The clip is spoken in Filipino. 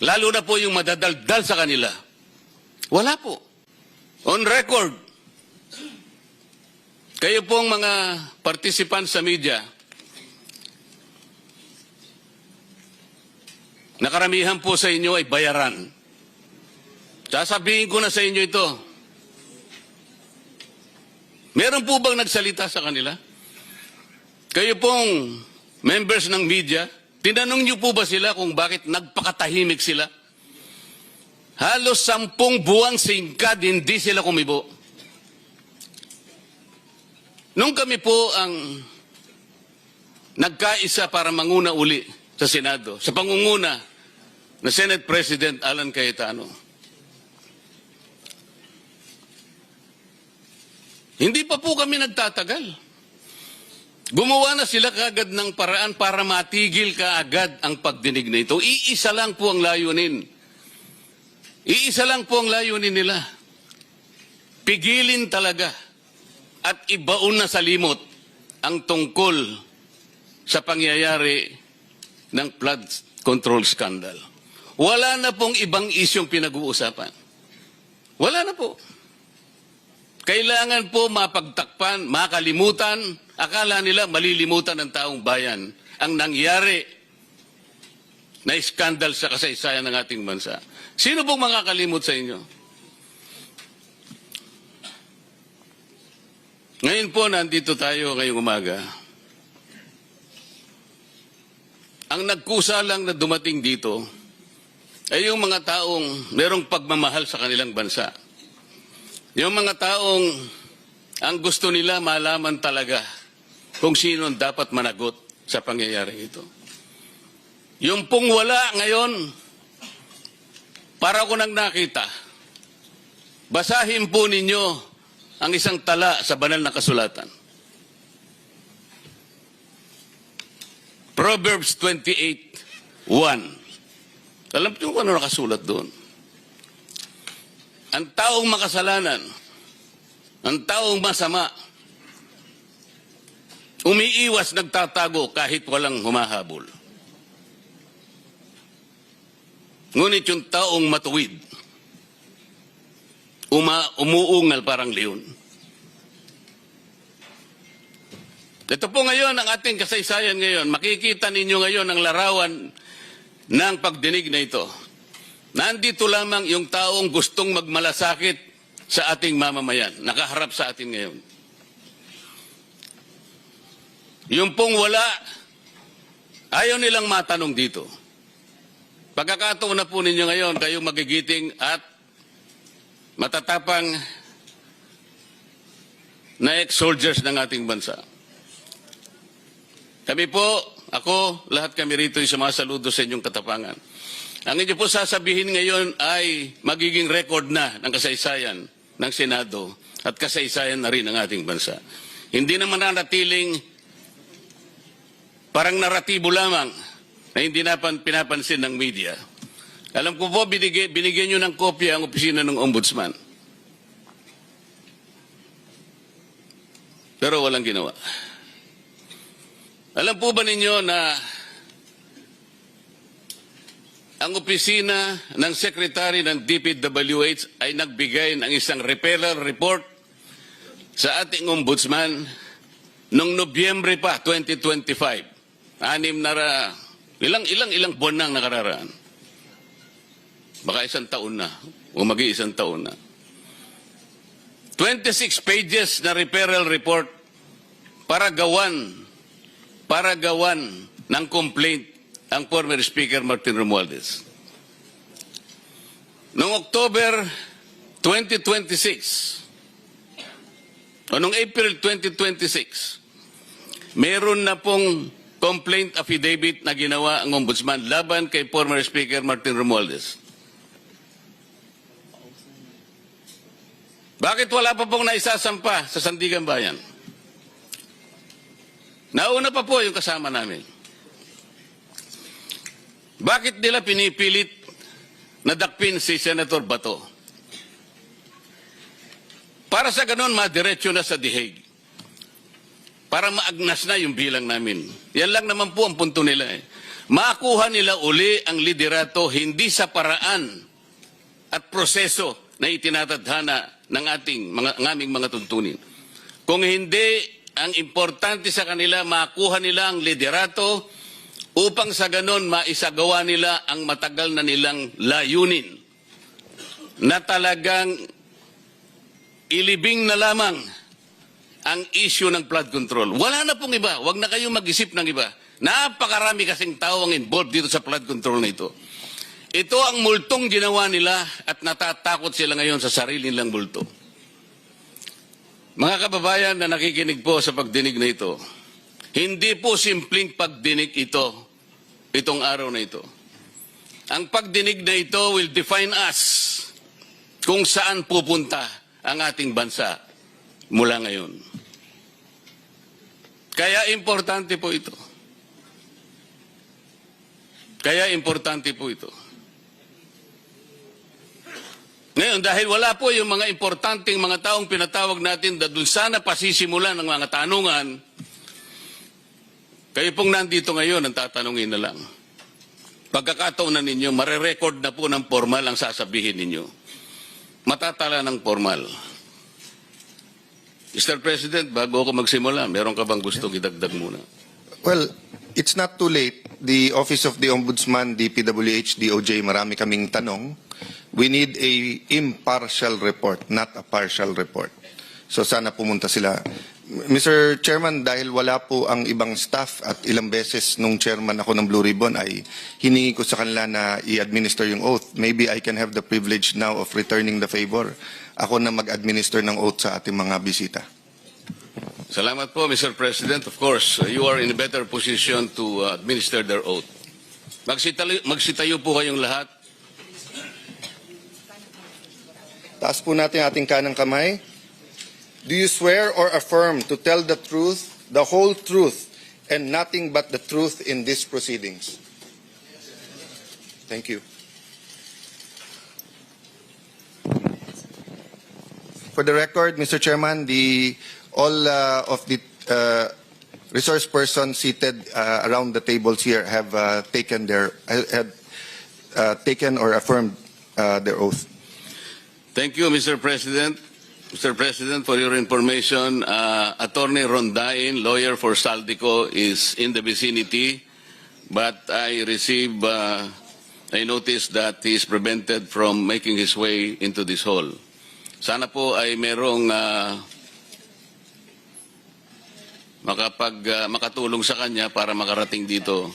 Lalo na po yung madadaldal sa kanila. Wala po. On record, kayo pong mga participants sa media, nakaramihan po sa inyo ay bayaran. Sasabihin ko na sa inyo ito. Meron po bang nagsalita sa kanila? Kayo pong members ng media, tinanong niyo po ba sila kung bakit nagpakatahimik sila? Halos 10 buwang singkad, hindi sila kumibo. Nung kami po ang nagkaisa para manguna uli sa Senado, sa pangunguna na Senate President Alan Cayetano, hindi pa po kami nagtatagal. Gumawa na sila kaagad ng paraan para matigil kaagad ang pagdinig na ito. Iisa lang po ang layunin. Iisa lang po ang layunin nila. Pigilin talaga at ibaon na sa limot ang tungkol sa pangyayari ng flood control scandal. Wala na pong ibang isyong pinag-uusapan. Wala na po. Kailangan po mapagtakpan, makalimutan, akala nila malilimutan ng taong bayan ang nangyari na iskandal sa kasaysayan ng ating bansa. Sino pong makakalimot sa inyo? Ngayon po, nandito tayo ngayong umaga. Ang nagkusa lang na dumating dito ay yung mga taong merong pagmamahal sa kanilang bansa. Yung mga taong ang gusto nila malaman talaga kung sino dapat managot sa pangyayari ito. Yung pong wala ngayon, para ko nang nakita, basahin po ninyo ang isang tala sa banal na kasulatan. Proverbs 28:1. Alam niyo kung ano nakasulat doon? Ang taong makasalanan, ang taong masama, umiiwas, nagtatago kahit walang humahabol. Ngunit yung taong matuwid, umuungal parang leon. Ito po ngayon ang ating kasaysayan ngayon. Makikita ninyo ngayon ang larawan ng pagdinig na ito. Nandito lamang yung taong gustong magmalasakit sa ating mamamayan. Nakaharap sa atin ngayon. Yung pong wala, ayaw nilang matanong dito. Pagkakataon na po ninyo ngayon, kayo magigiting at matatapang na ex-soldiers ng ating bansa. Kami po, ako, lahat kami rito ay sumasaludo sa inyong katapangan. Ang inyo po sasabihin ngayon ay magiging record na ng kasaysayan ng Senado at kasaysayan na rin ng ating bansa. Hindi naman nanatiling parang naratibo lamang na hindi na pinapansin ng media. Alam ko po, binigyan nyo ng kopya ang opisina ng Ombudsman. Pero walang ginawa. Alam po ba ninyo na ang opisina ng Secretary ng DPWH ay nagbigay ng isang referral report sa ating Ombudsman noong Nobyembre pa, 2025. Ilang buwan nang nakararaan. Baka 1 taon na, o mag-1 taon na. 26 pages na referral report para gawan ng complaint ang former Speaker Martin Romualdez. Noong October 2026, o noong April 2026, meron na pong complaint affidavit na ginawa ang Ombudsman laban kay former Speaker Martin Romualdez. Bakit wala pa pong naisasampa sa Sandigan Bayan? Nauna pa po yung kasama namin. Bakit nila pinipilit na dakpin si Senator Bato? Para sa ganun, madiretso na sa The Hague. Para maagnas na yung bilang namin. Yan lang naman po ang punto nila. makuha nila uli ang liderato hindi sa paraan at proseso na itinatadhana ng aming mga tuntunin. Kung hindi, ang importante sa kanila, makuha nila ang liderato upang sa ganon maisagawa nila ang matagal na nilang layunin na talagang ilibing na lamang ang issue ng flood control. Wala na pong iba. Huwag na kayong mag-isip ng iba. Napakarami kasing tao ang involved dito sa flood control na ito. Ito ang multong ginawa nila at natatakot sila ngayon sa sarili nilang multo. Mga kababayan na nakikinig po sa pagdinig na ito, hindi po simpleng pagdinig itong araw na ito. Ang pagdinig na ito will define us kung saan pupunta ang ating bansa mula ngayon. Kaya importante po ito. Kaya importante po ito. Ngayon, dahil wala po yung mga importanteng mga taong pinatawag natin na dun sana pasisimulan ng mga tanungan, kayo pong nandito ngayon ang tatanungin na lang. Pagkakataon na ninyo, marerecord na po ng formal ang sasabihin ninyo. Matatala ng formal. Mr. President, bago ako magsimula, meron ka bang gustong idagdag muna? Well, it's not too late. The Office of the Ombudsman, DPWH, DOJ, marami kaming tanong. We need a impartial report, not a partial report. So sana pumunta sila. Mr. Chairman, dahil wala po ang ibang staff at ilang beses nung chairman ako ng Blue Ribbon ay hiningi ko sa kanila na i-administer yung oath. Maybe I can have the privilege now of returning the favor. Ako na mag-administer ng oath sa ating mga bisita. Salamat po, Mr. President. Of course, you are in a better position to administer their oath. Magsitayo po kayong lahat. Taas po natin ating kanang kamay. Do you swear or affirm to tell the truth, the whole truth, and nothing but the truth in these proceedings? Thank you. For the record, Mr. Chairman, all of the resource persons seated around the tables here have taken or affirmed their oath. Thank you, Mr. President. Mr. President, for your information, Attorney Rondain, lawyer for Saldico, is in the vicinity, but I noticed that he is prevented from making his way into this hall. Sana po ay merong makatulong sa kanya para makarating dito.